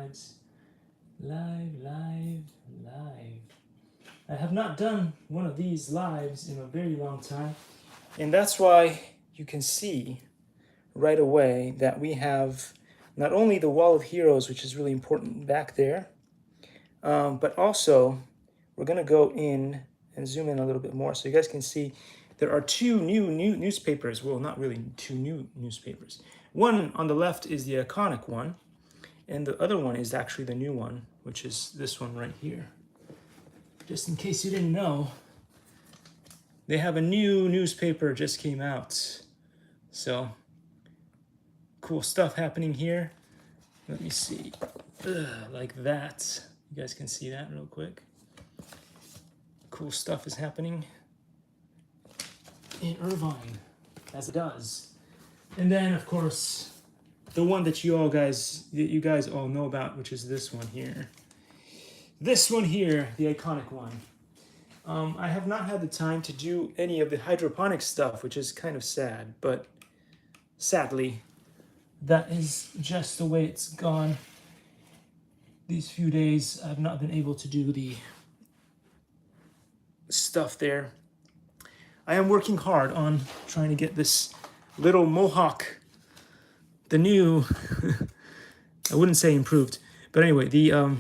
lives. Live. I have not done one of these lives in a very long time. And that's why you can see right away that we have not only the wall of heroes, which is really important back there, but also we're going to go in and zoom in a little bit more so you guys can see there are two new newspapers. Well, not really two new newspapers. One on the left is the iconic one, and the other one is actually the new one, which is this one right here. Just in case you didn't know, they have a new newspaper just came out. So, cool stuff happening here. Let me see. Like that. You guys can see that real quick. Cool stuff is happening in Irvine, as it does. And then, of course, the one that you guys all know about, which is this one here. This one here, the iconic one. I have not had the time to do any of the hydroponic stuff, which is kind of sad, but sadly, that is just the way it's gone. These few days, I've not been able to do the stuff there. I am working hard on trying to get this little Mohawk, the new, I wouldn't say improved, but anyway, the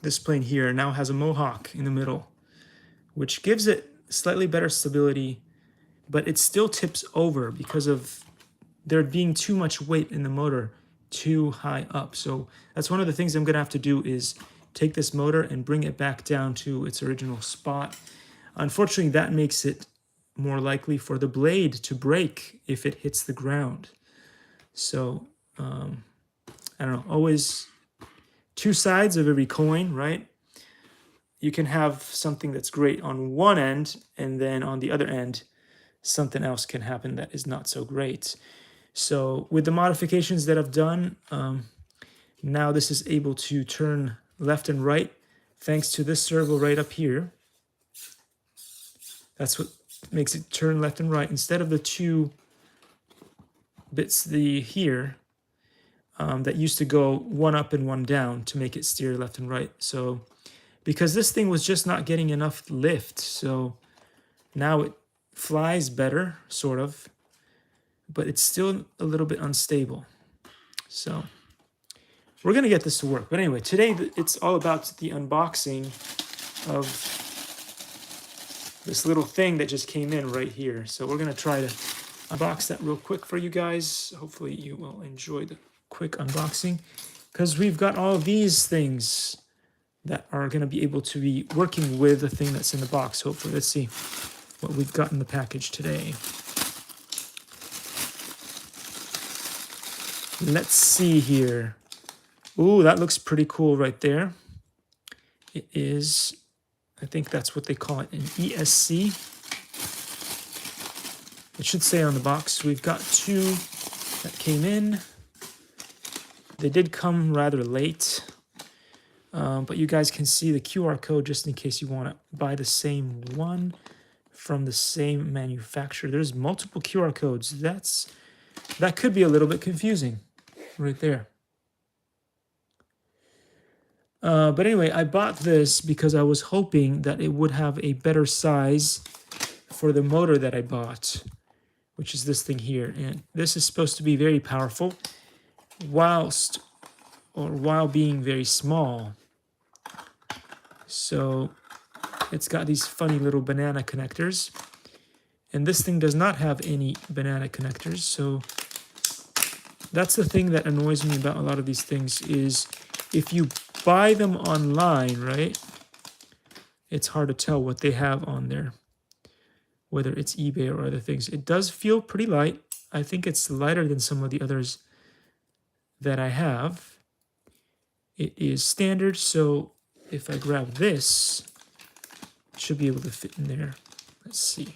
this plane here now has a Mohawk in the middle, which gives it slightly better stability, but it still tips over because of there being too much weight in the motor too high up. So that's one of the things I'm gonna have to do is take this motor and bring it back down to its original spot. Unfortunately, that makes it more likely for the blade to break if it hits the ground. So, I don't know, always two sides of every coin, right? You can have something that's great on one end, and then on the other end, something else can happen that is not so great. So with the modifications that I've done, now this is able to turn left and right thanks to this servo right up here. That's what makes it turn left and right instead of the two bits here that used to go one up and one down to make it steer left and right. So because this thing was just not getting enough lift, so now it flies better, sort of, but it's still a little bit unstable. So we're gonna get this to work. But anyway, today it's all about the unboxing of this little thing that just came in right here. So we're gonna try to unbox that real quick for you guys. Hopefully you will enjoy the quick unboxing, because we've got all of these things that are gonna be able to be working with the thing that's in the box. Hopefully, let's see what we've got in the package today. Let's see here. Ooh, that looks pretty cool right there. It is, I think that's what they call it, an ESC. It should say on the box. We've got two that came in. They did come rather late, but you guys can see the QR code just in case you want to buy the same one from the same manufacturer. There's multiple QR codes. That could be a little bit confusing right there. But anyway, I bought this because I was hoping that it would have a better size for the motor that I bought, which is this thing here. And this is supposed to be very powerful while being very small. So it's got these funny little banana connectors. And this thing does not have any banana connectors. So that's the thing that annoys me about a lot of these things is if you buy them online, right? It's hard to tell what they have on there, whether it's eBay or other things. It does feel pretty light. I think it's lighter than some of the others that I have. It is standard, so if I grab this, it should be able to fit in there. Let's see.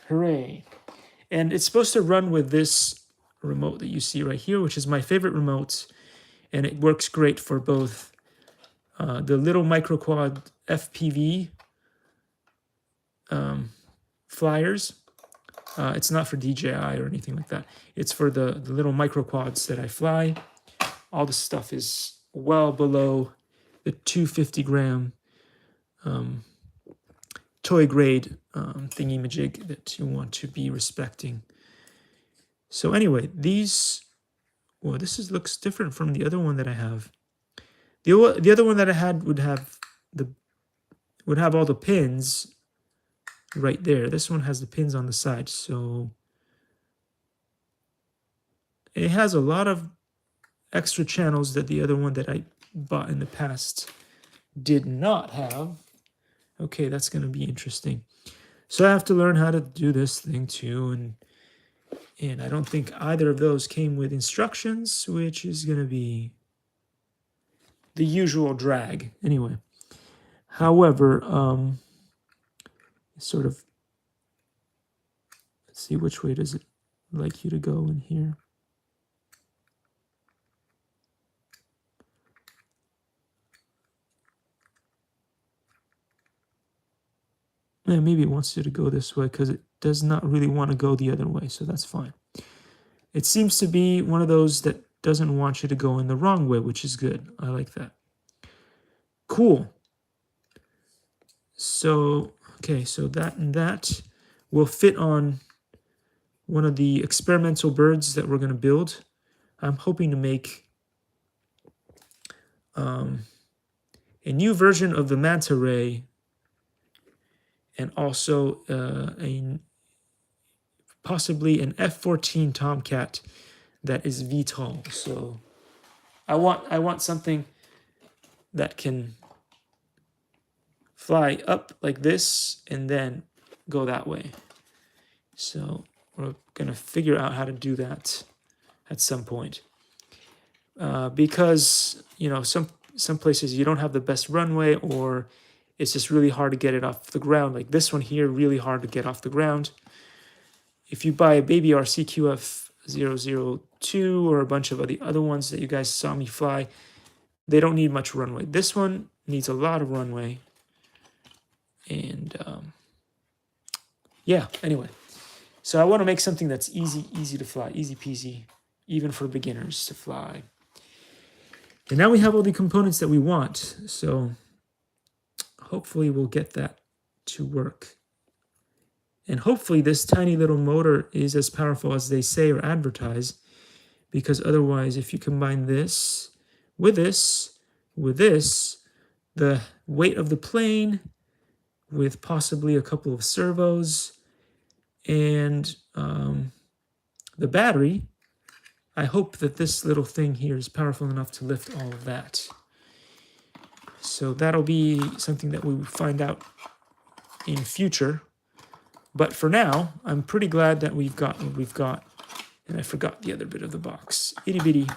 Hooray. And it's supposed to run with this remote that you see right here, which is my favorite remote, and it works great for both the little micro quad FPV flyers, It's not for DJI or anything like that. It's for the little micro quads that I fly. All the stuff is well below the 250-gram toy grade thingy-majig that you want to be respecting. So anyway, these, well, looks different from the other one that I have. The other one that I had would have all the pins right there. This one has the pins on the side, so it has a lot of extra channels that the other one that I bought in the past did not have. Okay, that's going to be interesting. So I have to learn how to do this thing too, and I don't think either of those came with instructions, which is going to be the usual drag. Anyway, however, sort of, let's see, which way does it like you to go in here? Yeah, maybe it wants you to go this way because it does not really want to go the other way, so that's fine. It seems to be one of those that doesn't want you to go in the wrong way, which is good. I like that. Cool. So, okay, so that and that will fit on one of the experimental birds that we're going to build. I'm hoping to make a new version of the manta ray, and also possibly an F-14 Tomcat that is VTOL. So I want something that can fly up like this and then go that way. So we're gonna figure out how to do that at some point. Because some places you don't have the best runway, or it's just really hard to get it off the ground. Like this one here, really hard to get off the ground. If you buy a baby RCQF002 or a bunch of the other ones that you guys saw me fly, they don't need much runway. This one needs a lot of runway. And yeah, anyway. So I want to make something that's easy to fly, easy peasy, even for beginners to fly. And now we have all the components that we want. So hopefully we'll get that to work. And hopefully this tiny little motor is as powerful as they say or advertise, because otherwise if you combine this, with this, the weight of the plane with possibly a couple of servos and the battery, I hope that this little thing here is powerful enough to lift all of that. So that'll be something that we will find out in future. But for now, I'm pretty glad that we've got what we've got. And I forgot the other bit of the box. Itty bitty.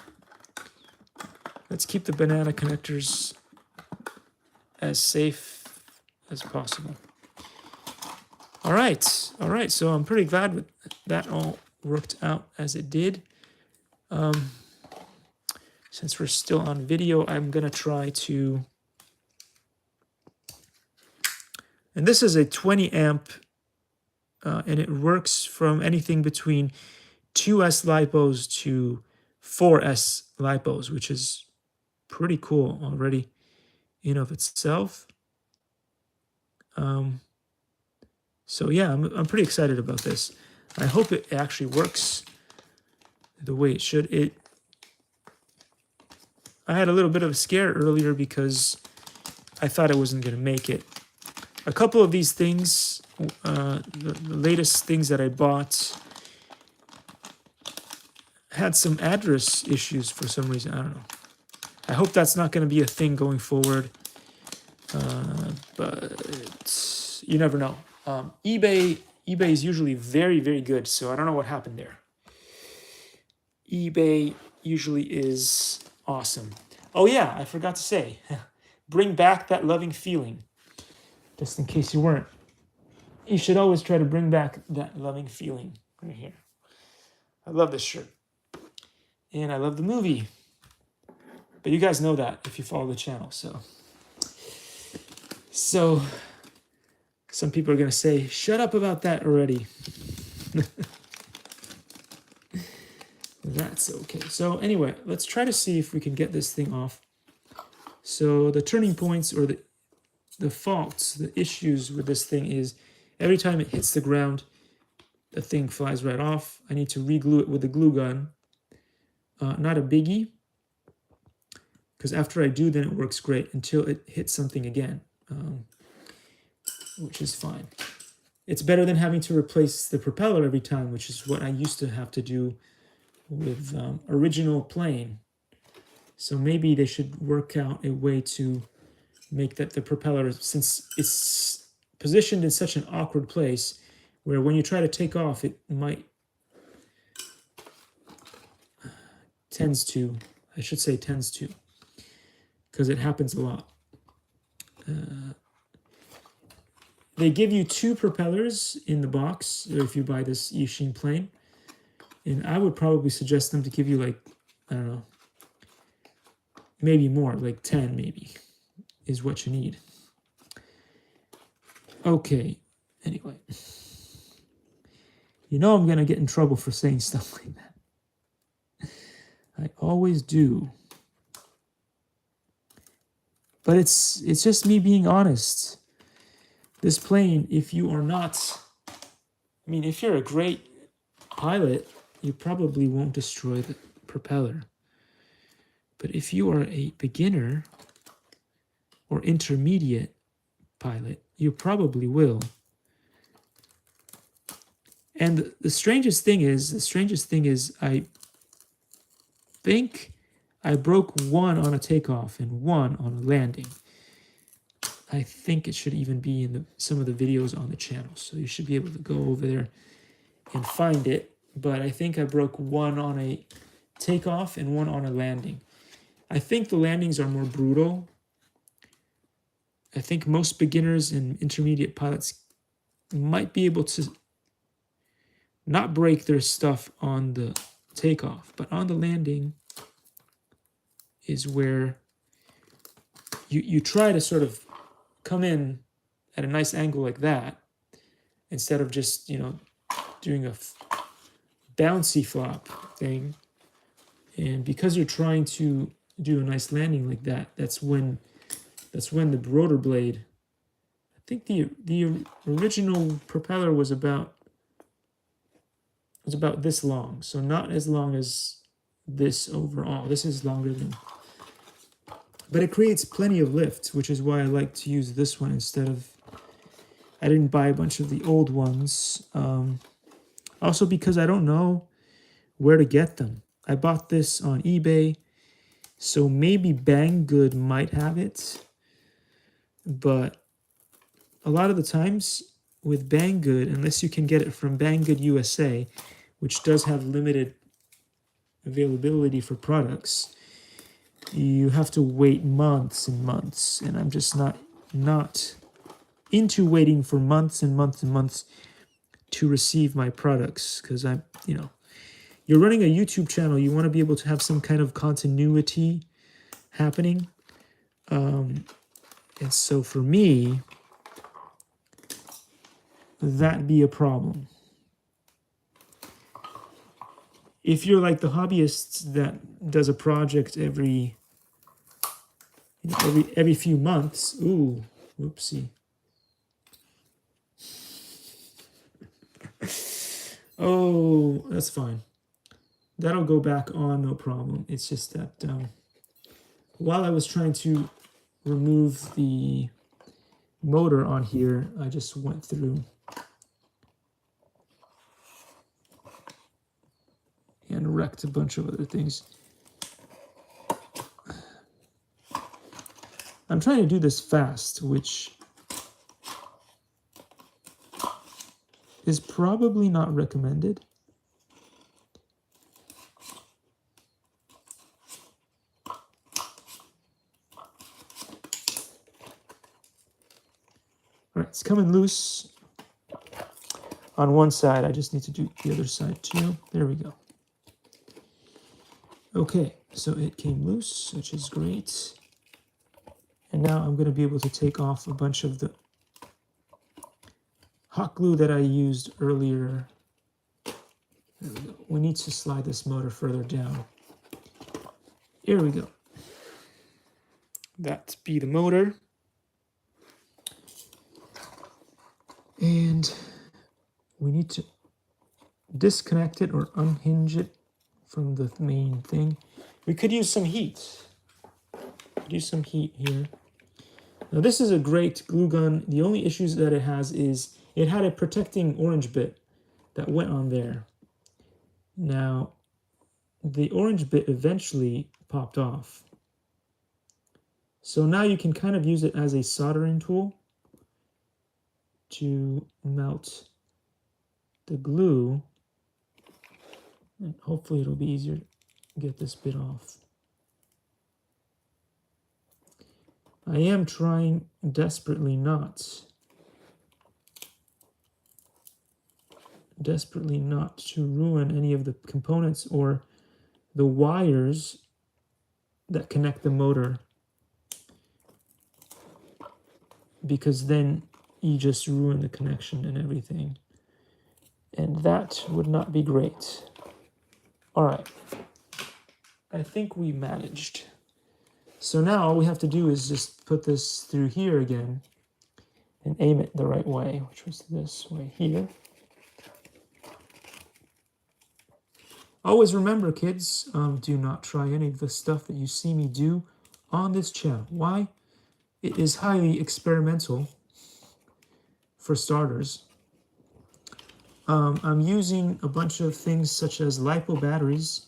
Let's keep the banana connectors as safe as possible. All right. So I'm pretty glad with that all worked out as it did. Since we're still on video, I'm gonna try to. And this is a 20 amp, and it works from anything between 2S lipos to 4S lipos, which is pretty cool already in of itself. So yeah, I'm pretty excited about this. I hope it actually works the way it should. I had a little bit of a scare earlier because I thought it wasn't going to make it. A couple of these things, the latest things that I bought, had some address issues for some reason. I don't know. I hope that's not going to be a thing going forward. But you never know. eBay is usually very, very good, so I don't know what happened there. eBay usually is awesome. Oh yeah, I forgot to say, bring back that loving feeling. Just in case you weren't. You should always try to bring back that loving feeling right here. I love this shirt. And I love the movie. But you guys know that if you follow the channel, so some people are going to say, shut up about that already. That's okay. So anyway, let's try to see if we can get this thing off. So the turning points or the faults, the issues with this thing is every time it hits the ground, the thing flies right off. I need to re-glue it with a glue gun. Not a biggie, because after I do, then it works great until it hits something again, which is fine. It's better than having to replace the propeller every time, which is what I used to have to do with original plane. So maybe they should work out a way to make that the propeller, since it's positioned in such an awkward place where when you try to take off, it might tends to, because it happens a lot. They give you 2 propellers in the box if you buy this Yixing plane. And I would probably suggest them to give you like, I don't know, maybe more, like 10 maybe, is what you need. Okay, anyway. You know I'm going to get in trouble for saying stuff like that. I always do. But it's just me being honest. This plane, if you are not, I mean, if you're a great pilot, you probably won't destroy the propeller. But if you are a beginner or intermediate pilot, you probably will. And the strangest thing is, I think I broke 1 on a takeoff and 1 on a landing. I think it should even be in some of the videos on the channel, so you should be able to go over there and find it. But I think I broke 1 on a takeoff and 1 on a landing. I think the landings are more brutal. I think most beginners and intermediate pilots might be able to not break their stuff on the takeoff, but on the landing is where you try to sort of come in at a nice angle like that instead of just, you know, doing a bouncy flop thing. And because you're trying to do a nice landing like that, that's when the rotor blade, I think the original propeller was about this long, so not as long as this overall. This is longer than, but it creates plenty of lift, which is why I like to use this one instead of, I didn't buy a bunch of the old ones. Also because I don't know where to get them. I bought this on eBay, so maybe Banggood might have it, but a lot of the times with Banggood, unless you can get it from Banggood USA, which does have limited availability for products, you have to wait months and months, and I'm just not into waiting for months and months and months to receive my products, because I'm, you know, you're running a YouTube channel, you want to be able to have some kind of continuity happening, and so for me, that'd be a problem. If you're like the hobbyist that does a project every few months, ooh, whoopsie. Oh, that's fine. That'll go back on, no problem. It's just that while I was trying to remove the motor on here, I just went through and wrecked a bunch of other things. I'm trying to do this fast, which is probably not recommended. All right, it's coming loose on one side. I just need to do the other side too. There we go. Okay, so it came loose, which is great. And now I'm going to be able to take off a bunch of the hot glue that I used earlier There we go. We need to slide this motor further down. Here we go. That be the motor. And we need to disconnect it or unhinge it from the main thing. We could use some heat. Use some heat here. Now this is a great glue gun. The only issues that it has is it had a protecting orange bit that went on there. Now the orange bit eventually popped off. So now you can kind of use it as a soldering tool to melt the glue, and hopefully it'll be easier to get this bit off. I am trying desperately not to ruin any of the components or the wires that connect the motor, because then you just ruin the connection and everything, and that would not be great. All right, I think we managed. So now all we have to do is just put this through here again and aim it the right way, which was this way here. Always remember, kids, do not try any of the stuff that you see me do on this channel. Why? It is highly experimental, for starters. I'm using a bunch of things such as LiPo batteries.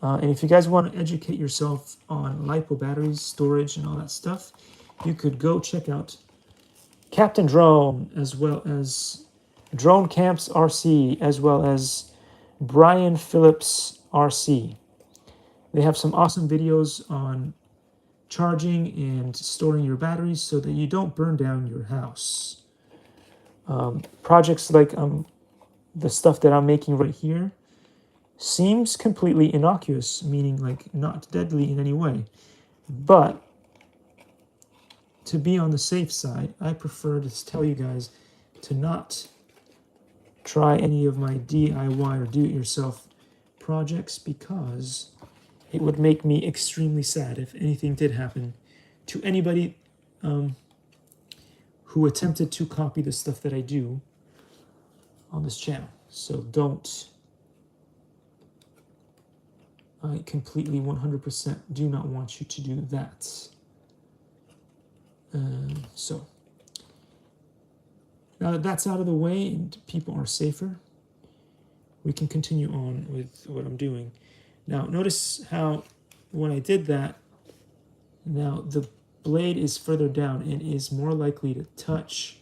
And if you guys want to educate yourself on LiPo batteries, storage, and all that stuff, you could go check out Captain Drone, as well as Drone Camps RC, as well as Brian Phillips RC. They have some awesome videos on charging and storing your batteries so that you don't burn down your house. Projects like the stuff that I'm making right here seems completely innocuous, meaning like not deadly in any way. But to be on the safe side, I prefer to tell you guys to not try any of my DIY or do-it-yourself projects, because it would make me extremely sad if anything did happen to anybody who attempted to copy the stuff that I do on this channel. So don't. I completely 100% do not want you to do that. So now that that's out of the way and people are safer, we can continue on with what I'm doing. Now notice how when I did that, now the blade is further down and is more likely to touch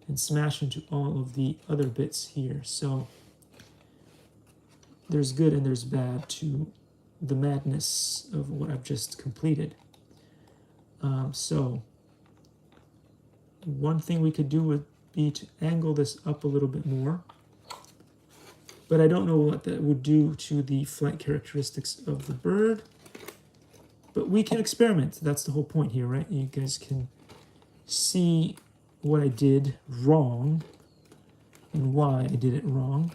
and smash into all of the other bits here. So there's good and there's bad to the madness of what I've just completed. So one thing we could do would be to angle this up a little bit more, but I don't know what that would do to the flight characteristics of the bird, but we can experiment. That's the whole point here, right? You guys can see what I did wrong and why I did it wrong,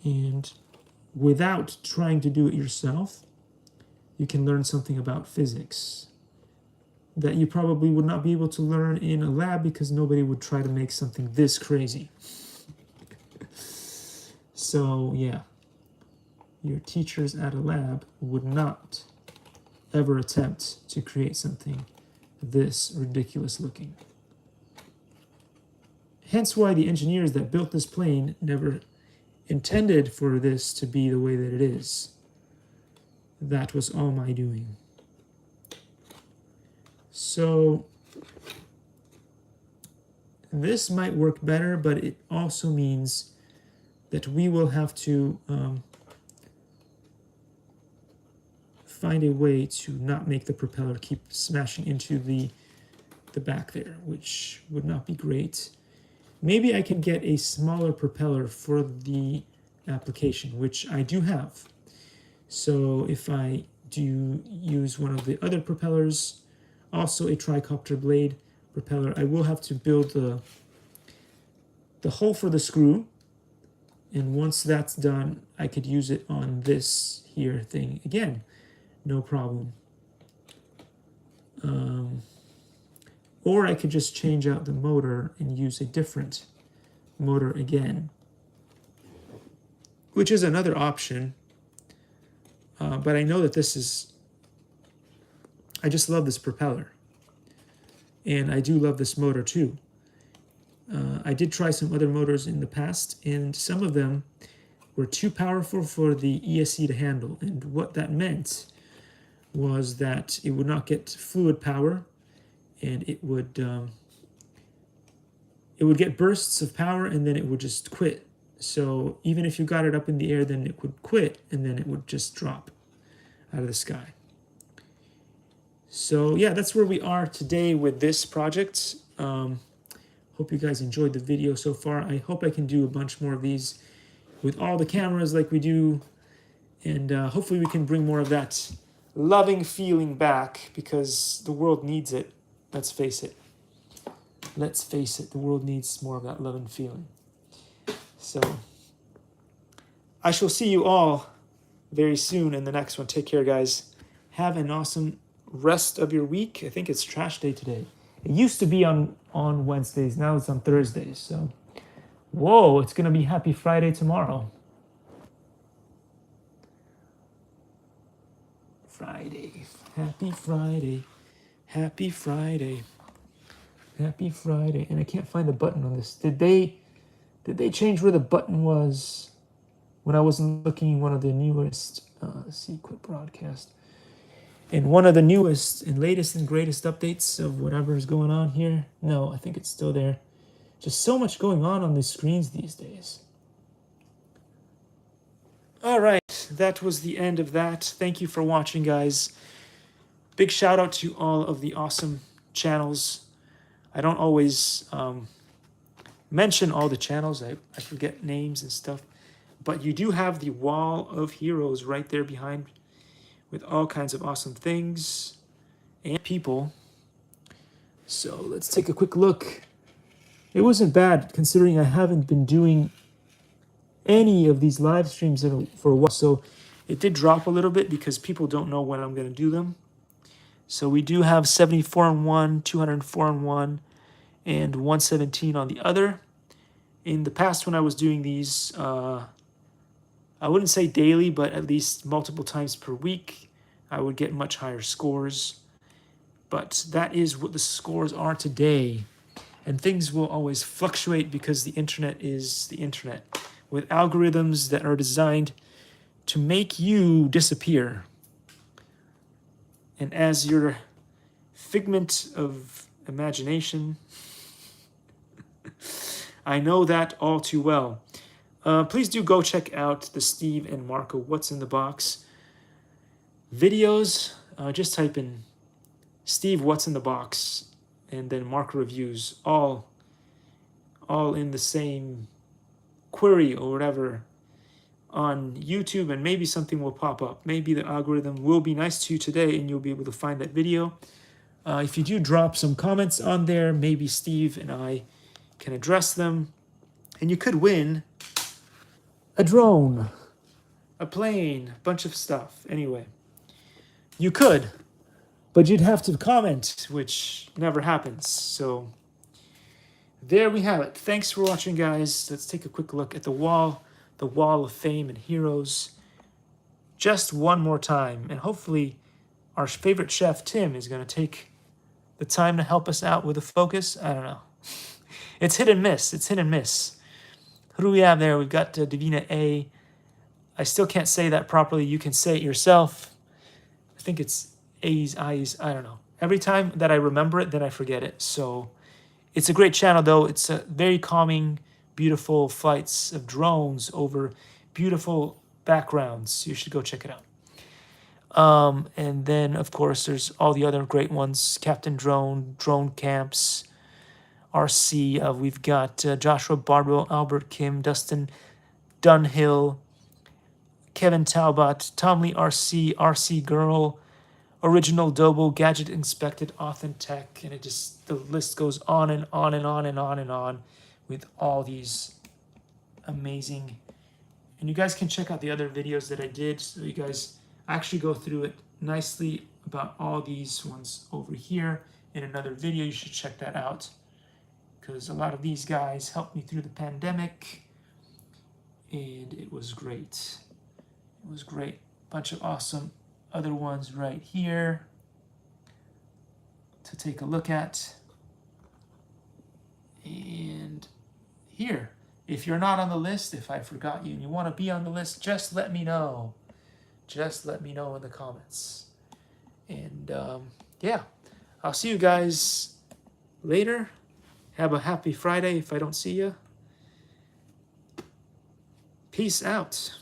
and without trying to do it yourself, you can learn something about physics that you probably would not be able to learn in a lab, because nobody would try to make something this crazy. So yeah, your teachers at a lab would not ever attempt to create something this ridiculous looking. Hence why the engineers that built this plane never intended for this to be the way that it is. That was all my doing. So this might work better, but it also means that we will have to find a way to not make the propeller keep smashing into the back there, which would not be great. Maybe I can get a smaller propeller for the application, which I do have. So if I do use one of the other propellers, also a tricopter blade propeller, I will have to build the hole for the screw And once that's done, I could use it on this here thing again, no problem. Or I could just change out the motor and use a different motor again, which is another option. But I know that this is, I just love this propeller. And I do love this motor too. I did try some other motors in the past, and some of them were too powerful for the ESC to handle. And what that meant was that it would not get fluid power, and it would get bursts of power, and then it would just quit. So even if you got it up in the air, then it would quit, and then it would just drop out of the sky. So yeah, that's where we are today with this project. Hope you guys enjoyed the video so far. I hope I can do a bunch more of these with all the cameras like we do, and hopefully we can bring more of that loving feeling back, because the world needs it. Let's face it. Let's face it, the world needs more of that loving feeling. So I shall see you all very soon in the next one. Take care, guys. Have an awesome rest of your week. I think it's trash day today. It used to be on Wednesdays. Now it's on Thursdays. So, whoa, it's going to be Happy Friday tomorrow. Friday. Happy Friday. Happy Friday. Happy Friday. And I can't find the button on this. Did they change where the button was when I wasn't looking? One of the newest, let's see, quit broadcast. And one of the newest and latest and greatest updates of whatever is going on here. No, I think it's still there. Just so much going on the screens these days. All right, that was the end of that. Thank you for watching, guys. Big shout out to all of the awesome channels. I don't always mention all the channels. I forget names and stuff. But you do have the wall of heroes right there behind, with all kinds of awesome things and people. So let's take a quick look. It wasn't bad considering I haven't been doing any of these live streams for a while. So it did drop a little bit because people don't know when I'm going to do them. So we do have 74 on one, 204 on one, and 117 on the other. In the past, when I was doing these, I wouldn't say daily, but at least multiple times per week, I would get much higher scores. But that is what the scores are today. And things will always fluctuate because the internet is the internet, with algorithms that are designed to make you disappear. And as your figment of imagination, I know that all too well. Please do go check out the Steve and Marco What's in the Box videos. Just type in Steve What's in the Box and then Marco Reviews, all in the same query or whatever on YouTube, and maybe something will pop up. Maybe the algorithm will be nice to you today and you'll be able to find that video. If you do drop some comments on there, maybe Steve and I can address them, and you could win a drone, a plane, a bunch of stuff. Anyway, you could, but you'd have to comment, which never happens. So there we have it. Thanks for watching, guys. Let's take a quick look at the wall of fame and heroes just one more time. And hopefully our favorite chef, Tim, is going to take the time to help us out with the focus. I don't know. It's hit and miss. It's hit and miss. Who do we have there? We've got Davina A. I still can't say that properly. You can say it yourself. I think it's A's, I's. I don't know. Every time that I remember it, then I forget it. So it's a great channel, though. It's a very calming, beautiful flights of drones over beautiful backgrounds. You should go check it out. And then, of course, there's all the other great ones. Captain Drone, Drone Camps, RC. We've got Joshua Barbell, Albert Kim, Dustin Dunhill, Kevin Talbot, Tom Lee RC, RC Girl, Original Dobo, Gadget Inspected, Authentic, and the list goes on and on and on and on and on with all these amazing And you guys can check out the other videos that I did, so you guys actually go through it nicely about all these ones over here in another video. You should check that out, because a lot of these guys helped me through the pandemic, and it was great. It was great. Bunch of awesome other ones right here to take a look at. And here, if you're not on the list, if I forgot you and you want to be on the list, just let me know. Just let me know in the comments. And yeah, I'll see you guys later. Have a happy Friday if I don't see you. Peace out.